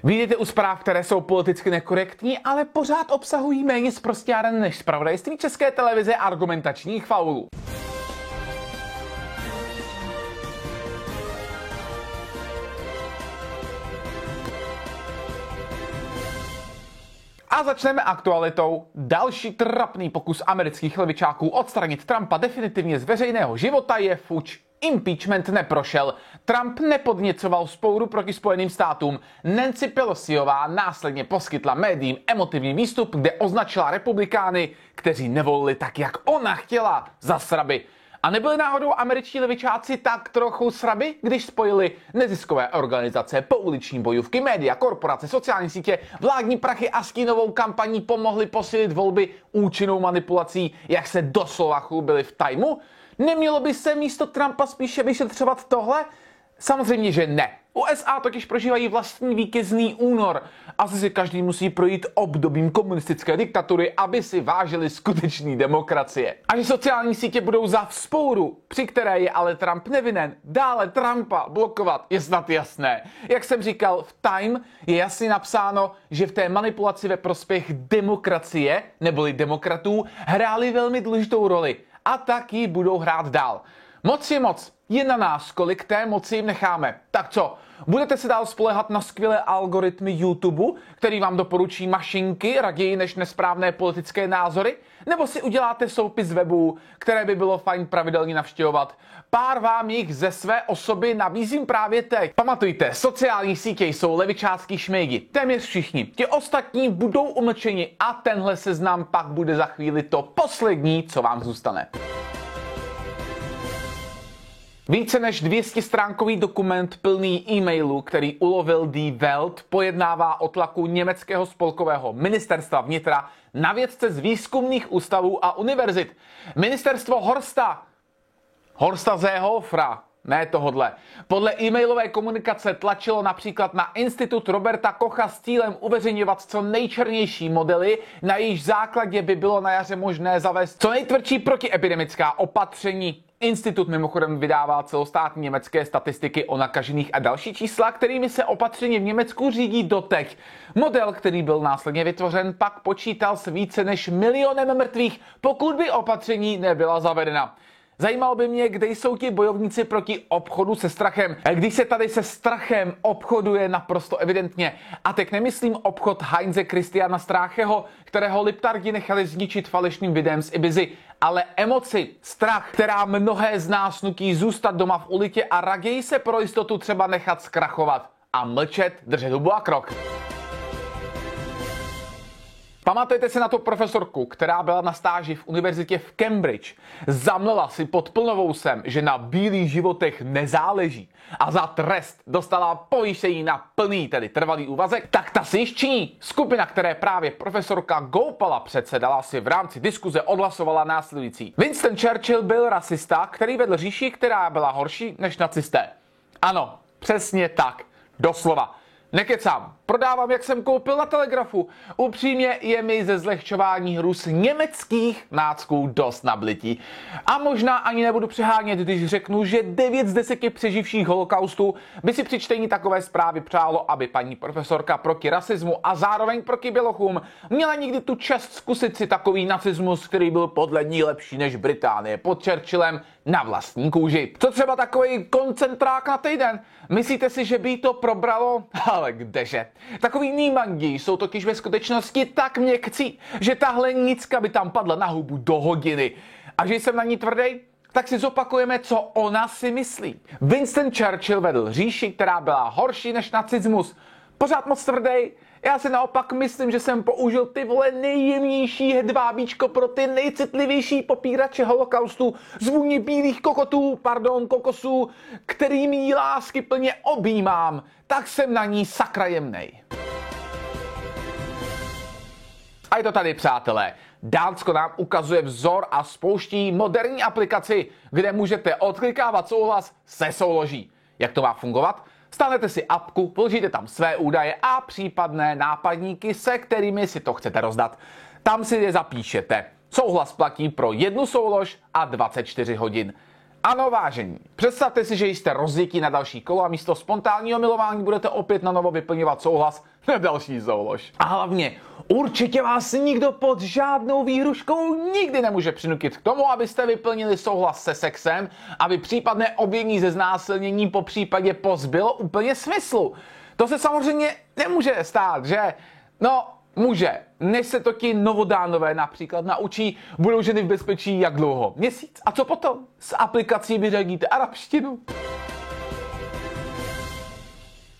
Vidíte u zpráv, které jsou politicky nekorektní, ale pořád obsahují méně sprosťáren než zpravodajství České televize argumentačních faulů. A začneme aktualitou. Další trapný pokus amerických levičáků odstranit Trumpa definitivně z veřejného života je fuč. Impeachment neprošel. Trump nepodněcoval vzpouru proti Spojeným státům. Nancy Pelosiová následně poskytla médiím emotivní výstup, kde označila republikány, kteří nevolili tak, jak ona chtěla, za sraby. A nebyli náhodou američtí levičáci tak trochu sraby, když spojili neziskové organizace, pouliční bojůvky, média, korporace, sociální sítě, vládní prachy a stínovou kampaní pomohli posílit volby účinnou manipulací, jak se doslova chlubili v Timeu? Nemělo by se místo Trumpa spíše vyšetřovat tohle? Samozřejmě, že ne. USA totiž prožívají vlastní vítězný únor. Asi si každý musí projít obdobím komunistické diktatury, aby si vážili skutečný demokracie. A že sociální sítě budou za vzpouru, při které je ale Trump nevinen, dále Trumpa blokovat, je snad jasné. Jak jsem říkal, v Time je jasně napsáno, že v té manipulaci ve prospěch demokracie, neboli demokratů, hráli velmi důležitou roli. A tak ji budou hrát dál. Moc je moc. Je na nás, kolik té moci jim necháme. Tak co? Budete se dál spoléhat na skvělé algoritmy YouTube, který vám doporučí mašinky raději než nesprávné politické názory? Nebo si uděláte soupis webů, které by bylo fajn pravidelně navštěvovat? Pár vám jich ze své osoby nabízím právě teď. Pamatujte, sociální sítě jsou levičácký šmejdi. Téměř všichni. Ti ostatní budou umlčeni a tenhle seznam pak bude za chvíli to poslední, co vám zůstane. Více než 200stránkový dokument plný e-mailů, který ulovil Die Welt, pojednává o tlaku německého spolkového ministerstva vnitra na vědce z výzkumných ústavů a univerzit. Ministerstvo Horsta Seehofera, ne tohodle. Podle e-mailové komunikace tlačilo například na institut Roberta Kocha s cílem uveřejňovat co nejčernější modely, na jejich základě by bylo na jaře možné zavést co nejtvrdší protiepidemická opatření. Institut mimochodem vydává celostátní německé statistiky o nakažených a další čísla, kterými se opatření v Německu řídí doteď. Model, který byl následně vytvořen, pak počítal s více než 1 milionem mrtvých, pokud by opatření nebyla zavedena. Zajímalo by mě, kde jsou ti bojovníci proti obchodu se strachem. Když se tady se strachem obchoduje naprosto evidentně. A teď nemyslím obchod Heinze Christiana Stracheho, kterého liptardi nechali zničit falešným videem z Ibizy, ale emoci, strach, která mnohé z nás nutí zůstat doma v ulitě a raději se pro jistotu třeba nechat zkrachovat. A mlčet, držet hubu a krok. Pamatujete si na tu profesorku, která byla na stáži v univerzitě v Cambridge. Zamlela si pod plnovousem, že na bílých životech nezáleží a za trest dostala povýšení na plný, tedy trvalý úvazek, tak ta si již činí. Skupina, které právě profesorka Goupala předsedala, si v rámci diskuze odhlasovala následující. Winston Churchill byl rasista, který vedl říši, která byla horší než nacisté. Ano, přesně tak. Doslova. Nekecám, prodávám, jak jsem koupil na Telegrafu. Upřímně je mi ze zlehčování hrůz německých nácků dost nablití. A možná ani nebudu přehánět, když řeknu, že 9 z 10 přeživších holokaustu by si při čtení takové zprávy přálo, aby paní profesorka proti rasismu a zároveň proti bělochům měla někdy tu čest zkusit si takový nacismus, který byl podle ní lepší než Británie pod Churchillem, na vlastní kůži. Co třeba takový koncentrák na týden? Myslíte si, že by to probralo? Ale kdeže? Takový nímandi jsou totiž ve skutečnosti tak měkcí, že tahle nicka by tam padla na hubu do hodiny. A že jsem na ní tvrdý? Tak si zopakujeme, co ona si myslí. Winston Churchill vedl říši, která byla horší než nacismus. Pořád moc tvrdý? Já si naopak myslím, že jsem použil ty vole nejjemnější hedvábíčko pro ty nejcitlivější popírače holokaustu z vůně bílých kokosů, kterými jí lásky plně objímám. Tak jsem na ní sakra jemnej. A je to tady, přátelé. Dánsko nám ukazuje vzor a spouští moderní aplikaci, kde můžete odklikávat souhlas se souloží. Jak to má fungovat? Stáhnete si apku, vložíte tam své údaje a případné nápadníky, se kterými si to chcete rozdat. Tam si je zapíšete. Souhlas platí pro 1 soulož a 24 hodin. Ano, vážení, představte si, že jste rozjetí na další kolo a místo spontánního milování budete opět na novo vyplňovat souhlas na další soulož. A hlavně, určitě vás nikdo pod žádnou výhruškou nikdy nemůže přinutit k tomu, abyste vyplnili souhlas se sexem, aby případné obvinění ze znásilnění po případě pozbylo úplně smyslu. To se samozřejmě nemůže stát, že? No, může. Než se to ti novodánové například naučí, budou ženy v bezpečí jak dlouho? Měsíc? A co potom? S aplikací vyřadíte arabštinu.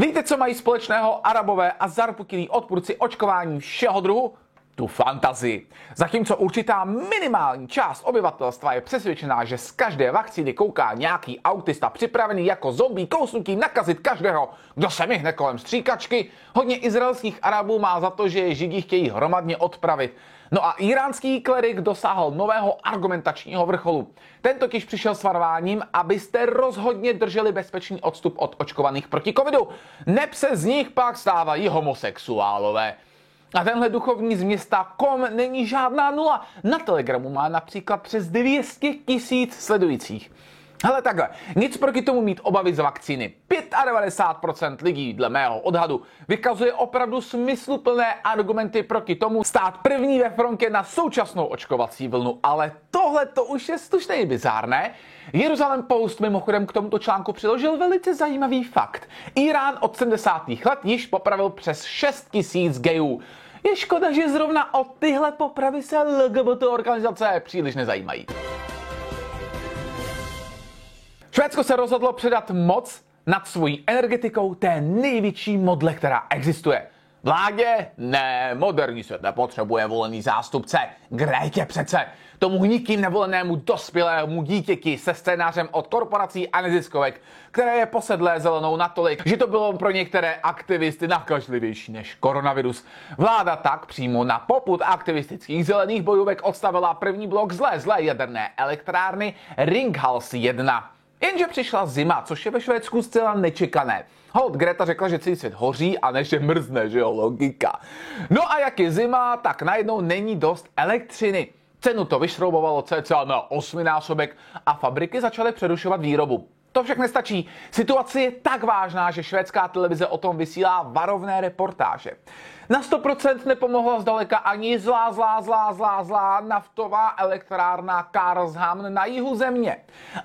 Víte, co mají společného Arabové a zarputilí odpůrci očkování všeho druhu? Tu fantazii. Zatímco určitá minimální část obyvatelstva je přesvědčená, že z každé vakcíny kouká nějaký autista připravený jako zombie kousnutí nakazit každého, kdo se myhne kolem stříkačky, hodně izraelských Arabů má za to, že je Židi chtějí hromadně odpravit. No a iránský klerik dosáhl nového argumentačního vrcholu. Ten totiž přišel s varováním, abyste rozhodně drželi bezpečný odstup od očkovaných proti covidu. Neb se z nich pak stávají homosexuálové. A tenhle duchovní z města kom není žádná nula. Na Telegramu má například přes 200 000 sledujících. Hele takhle, nic proti tomu mít obavy z vakcíny. 95% lidí, dle mého odhadu, vykazuje opravdu smysluplné argumenty proti tomu stát první ve frontě na současnou očkovací vlnu. Ale tohle to už je slušnej bizár, ne? Jeruzalém Post mimochodem k tomuto článku přiložil velice zajímavý fakt. Irán od 70. let již popravil přes 6 000 gayů. Je škoda, že zrovna o tyhle popravy se LGBT organizace příliš nezajímají. Švédsko se rozhodlo předat moc nad svojí energetikou té největší modle, která existuje. Vládě? Ne, moderní svět nepotřebuje volený zástupce. Grétě přece. Tomu nikým nevolenému dospělému dítěti se scénářem od korporací a neziskovek, které je posedlé zelenou natolik, že to bylo pro některé aktivisty nakažlivější než koronavirus. Vláda tak přímo na popud aktivistických zelených bojůvek odstavila první blok zlé jaderné elektrárny Ringhals 1. Jenže přišla zima, což je ve Švédsku zcela nečekané. Holt Greta řekla, že celý svět hoří a ne, že mrzne, že jo, logika. No a jak je zima, tak najednou není dost elektřiny. Cenu to vyšroubovalo cca na 8násobek a fabriky začaly přerušovat výrobu. To však nestačí. Situace je tak vážná, že švédská televize o tom vysílá varovné reportáže. Na 100% nepomohla zdaleka ani zlá naftová elektrárna Karlshamn na jihu země.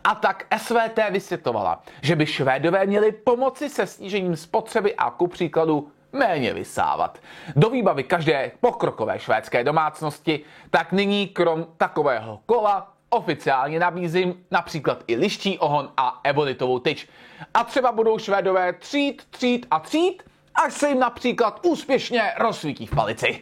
A tak SVT vysvětlovala, že by Švédové měli pomoci se snížením spotřeby a ku příkladu méně vysávat. Do výbavy každé pokrokové švédské domácnosti tak nyní krom takového kola oficiálně nabízím například i liští ohon a ebonitovou tyč. A třeba budou Švédové třít, až se jim například úspěšně rozsvítí v palici.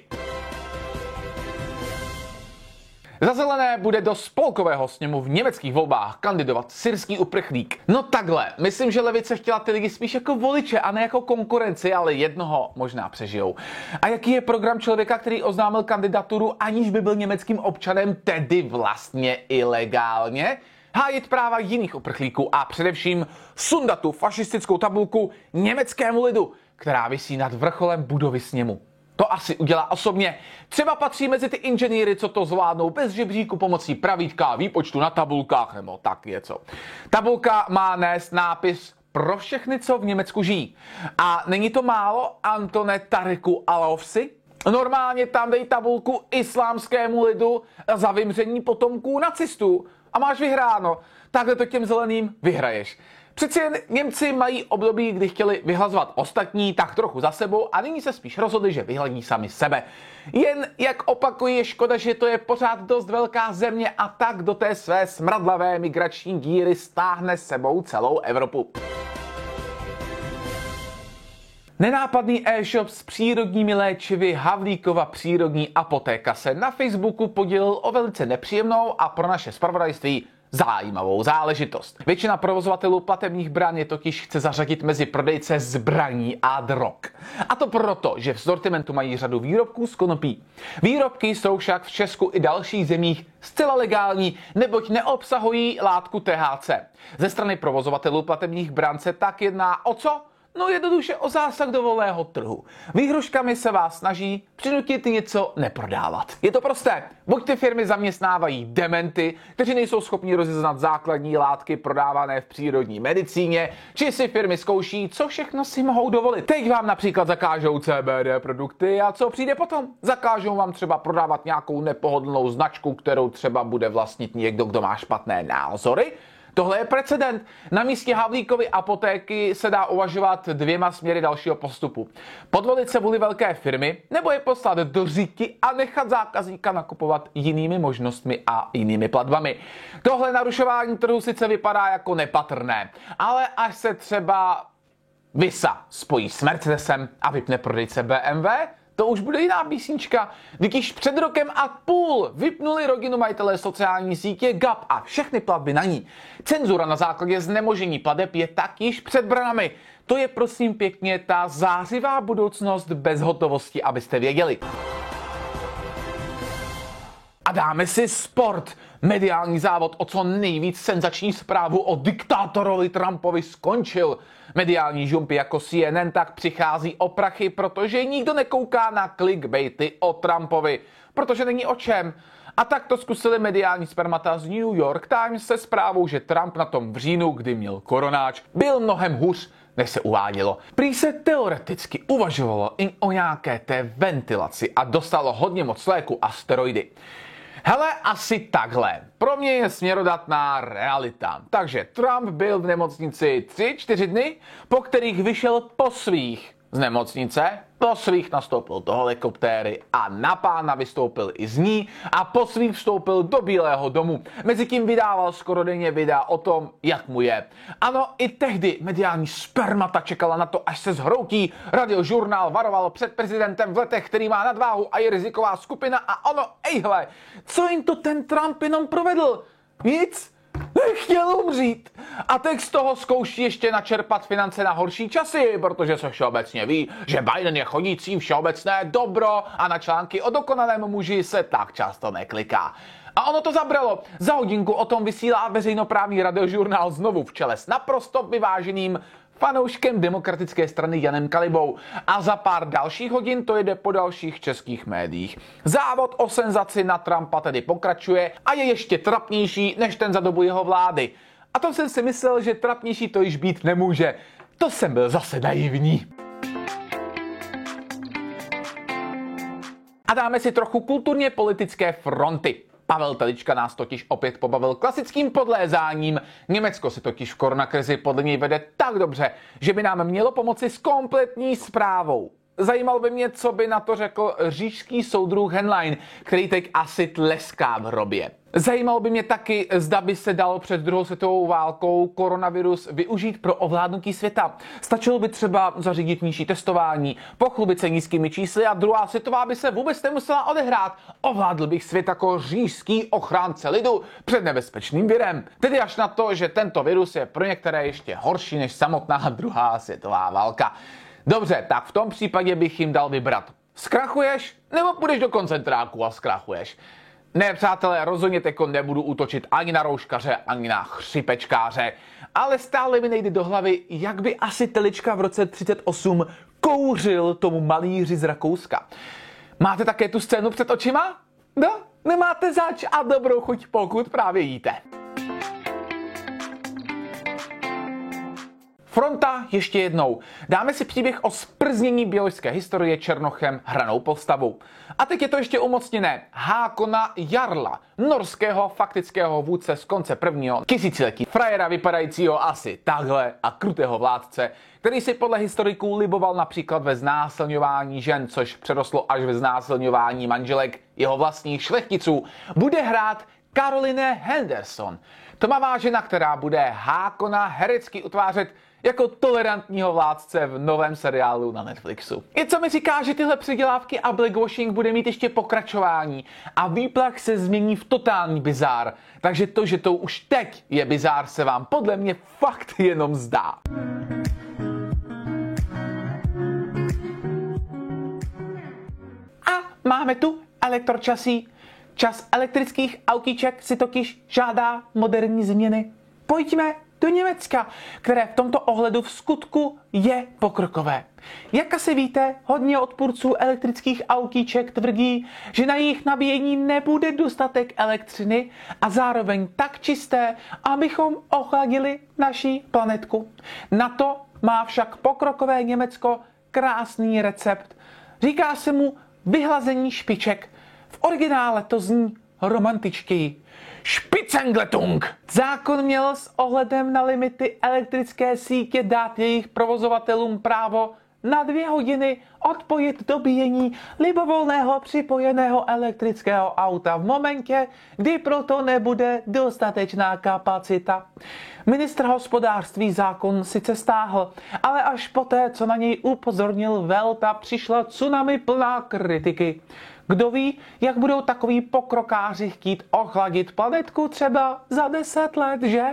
Za zelené bude do spolkového sněmu v německých volbách kandidovat syrský uprchlík. No takhle, myslím, že levice chtěla ty lidi spíš jako voliče a ne jako konkurenci, ale jednoho možná přežijou. A jaký je program člověka, který oznámil kandidaturu, aniž by byl německým občanem, tedy vlastně ilegálně? Hájit práva jiných uprchlíků a především sundat tu fašistickou tabulku německému lidu, která visí nad vrcholem budovy sněmu. To asi udělá osobně. Třeba patří mezi ty inženýry, co to zvládnou bez žebříku pomocí pravítka a výpočtu na tabulkách, nebo tak něco. Tabulka má nést nápis pro všechny, co v Německu žijí. A není to málo, Antone Tariku Alovsi? Normálně tam dej tabulku islámskému lidu za vymření potomků nacistů. A máš vyhráno. Takhle to těm zeleným vyhraješ. Přeci jen Němci mají období, kdy chtěli vyhlazovat ostatní tak trochu za sebou a nyní se spíš rozhodli, že vyhladí sami sebe. Jen, jak opakuji, je škoda, že to je pořád dost velká země a tak do té své smradlavé migrační díry stáhne sebou celou Evropu. Nenápadný e-shop s přírodními léčivy Havlíkova přírodní apotéka se na Facebooku podělil o velice nepříjemnou a pro naše zpravodajství zajímavou záležitost. Většina provozovatelů platebních bran je totiž chce zařadit mezi prodejce zbraní a drog. A to proto, že v sortimentu mají řadu výrobků z konopí. Výrobky jsou však v Česku i dalších zemích zcela legální, neboť neobsahují látku THC. Ze strany provozovatelů platebních bran se tak jedná o co? No jednoduše o zásah do volného trhu. Výhruškami se vás snaží přinutit něco neprodávat. Je to prosté. Buď ty firmy zaměstnávají dementy, kteří nejsou schopni rozeznat základní látky prodávané v přírodní medicíně, či si firmy zkouší, co všechno si mohou dovolit. Teď vám například zakážou CBD produkty a co přijde potom? Zakážou vám třeba prodávat nějakou nepohodlnou značku, kterou třeba bude vlastnit někdo, kdo má špatné názory. Tohle je precedent. Na místě Havlíkovy apotéky se dá uvažovat dvěma směry dalšího postupu. Podvolit se vůli velké firmy, nebo je poslat do říti a nechat zákazníka nakupovat jinými možnostmi a jinými platbami. Tohle narušování trhu sice vypadá jako nepatrné, ale až se třeba Visa spojí s Mercedesem a vypne prodejce BMW, to už bude jiná písnička. Když před rokem a půl vypnuli rodinu majitelé sociální sítě Gap a všechny platby na ní. Cenzura na základě znemožení plateb je tak již před branami. To je prosím pěkně ta zářivá budoucnost bez hotovosti, abyste věděli. A dáme si sport. Mediální závod o co nejvíc senzační zprávu o diktátorovi Trumpovi skončil. Mediální žumpy jako CNN tak přichází o prachy, protože nikdo nekouká na clickbaity o Trumpovi, protože není o čem. A tak to zkusili mediální spermata z New York Times se zprávou, že Trump na tom v říjnu, kdy měl koronáč, byl mnohem hůř, než se uvádělo. Prý se teoreticky uvažovalo i o nějaké té ventilaci a dostalo hodně moc léku a steroidy. Hele, asi takhle. Pro mě je směrodatná realita. Takže Trump byl v nemocnici 3-4 dny, po kterých vyšel po svých z nemocnice, po svých nastoupil do helikoptéry a na pána vystoupil i z ní a po svých vstoupil do Bílého domu. Mezitím vydával skoro denně videa o tom, jak mu je. Ano, i tehdy mediální spermata čekala na to, až se zhroutí. Radiožurnál varoval před prezidentem v letech, který má nadváhu a je riziková skupina a ono, ejhle, co jim to ten Trump jenom provedl? Nic. Nechtěl umřít. A teď z toho zkouší ještě načerpat finance na horší časy, protože se všeobecně ví, že Biden je chodící všeobecné dobro a na články o dokonalém muži se tak často nekliká. A ono to zabralo. Za hodinku o tom vysílá veřejnoprávní radiožurnál znovu v čele s naprosto vyváženým fanouškem demokratické strany Janem Kalibou. A za pár dalších hodin to jede po dalších českých médiích. Závod o senzaci na Trumpa tedy pokračuje a je ještě trapnější než ten za dobu jeho vlády. A to jsem si myslel, že trapnější to již být nemůže. To jsem byl zase naivní. A dáme si trochu kulturně politické fronty. Pavel Telička nás totiž opět pobavil klasickým podlézáním. Německo se totiž v koronakrizi podle něj vede tak dobře, že by nám mělo pomoci s kompletní zprávou. Zajímalo by mě, co by na to řekl říšský soudruh Henlein, který teď asi tleská v hrobě. Zajímalo by mě taky, zda by se dalo před druhou světovou válkou koronavirus využít pro ovládnutí světa. Stačilo by třeba zařídit nižší testování, pochlubit se nízkými čísly a druhá světová by se vůbec nemusela odehrát. Ovládl bych svět jako říšský ochránce lidu před nebezpečným virem. Tedy až na to, že tento virus je pro některé ještě horší než samotná druhá světová válka. Dobře, tak v tom případě bych jim dal vybrat. Zkrachuješ, nebo půjdeš do koncentráku a zkrachuješ? Ne, přátelé, rozhodně teko nebudu útočit ani na rouškaře, ani na chřipečkáře, ale stále mi nejde do hlavy, jak by asi Telička v roce 38 kouřil tomu malíři z Rakouska. Máte také tu scénu před očima? No, nemáte zač a dobrou chuť, pokud právě jíte. Fronta ještě jednou. Dáme si příběh o zprznění běložské historie Černochem hranou postavou. A teď je to ještě umocněné. Hákona Jarla, norského faktického vůdce z konce prvního tisíciletí. Frajera vypadajícího asi takhle a krutého vládce, který si podle historiků liboval například ve znásilňování žen, což přerostlo až ve znásilňování manželek jeho vlastních šlechticů, bude hrát Caroline Henderson. Tmavá žena, která bude Hákona herecky utvářet jako tolerantního vládce v novém seriálu na Netflixu. I co mi říká, že tyhle předělávky a blackwashing bude mít ještě pokračování a výplach se změní v totální bizár. Takže to, že to už teď je bizár, se vám podle mě fakt jenom zdá. A máme tu elektročasí. Čas elektrických autíček si totiž žádá moderní změny. Pojďme do Německa, které v tomto ohledu v skutku je pokrokové. Jak asi víte, hodně odpůrců elektrických autíček tvrdí, že na jejich nabíjení nebude dostatek elektřiny a zároveň tak čisté, abychom ochladili naší planetku. Na to má však pokrokové Německo krásný recept. Říká se mu vyhlazení špiček. V originále to zní romantičtěji. Spitzengeltung! Zákon měl s ohledem na limity elektrické sítě dát jejich provozovatelům právo na 2 hodiny odpojit dobíjení libovolného připojeného elektrického auta v momentě, kdy proto nebude dostatečná kapacita. Ministr hospodářství zákon sice stáhl, ale až poté, co na něj upozornil Velta, přišla tsunami plná kritiky. Kdo ví, jak budou takoví pokrokáři chtít ochladit planetku třeba za 10 let, že?